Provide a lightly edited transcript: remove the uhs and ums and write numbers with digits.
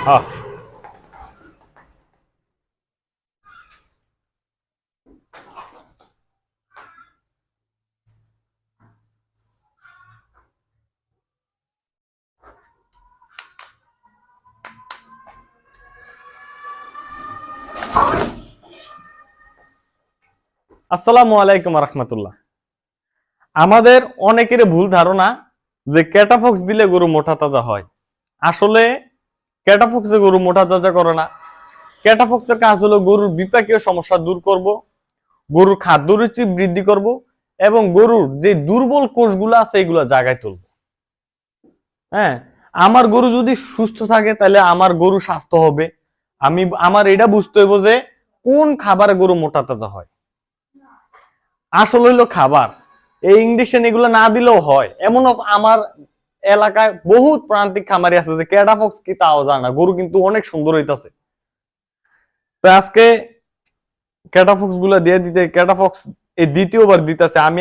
হ্যাঁ। আসসালামু আলাইকুম রহমতুল্লাহ। আমাদের অনেকের ভুল ধারণা যে ক্যাটাফক্স দিলে গরু মোটা তাজা হয়। আসলে ক্যাটাফক্সে গরু মোটা তাজা করে না। ক্যাটাফক্সের কাজ হলো গরুর বিপাকীয় সমস্যা দূর করব, গরুর খাদ্য রুচি বৃদ্ধি করব এবং গরুর যে দুর্বল কোষগুলো আছে এগুলো জায়গায় তুলব। হ্যাঁ, আমার গরু যদি সুস্থ থাকে তাহলে আমার গরু স্বাস্থ্য হবে। আমার এটা বুঝতে হইব যে কোন খাবারে গরু মোটা তাজা হয়। আসল হইলো খাবার। এই ইঞ্জেকশন এগুলো না দিলেও হয়। এমনও আমার এলাকায় বহুত প্রান্তিক খামারি আছে যে ক্যাটাফক্স কি তাও জানে না, গরু কিন্তু অনেক সুন্দর হইতাছে। তো আজকে ক্যাটাফক্স গুলা দিয়ে দিতে, ক্যাটাফক্স এই দ্বিতীয়বার দিতেছে আমি।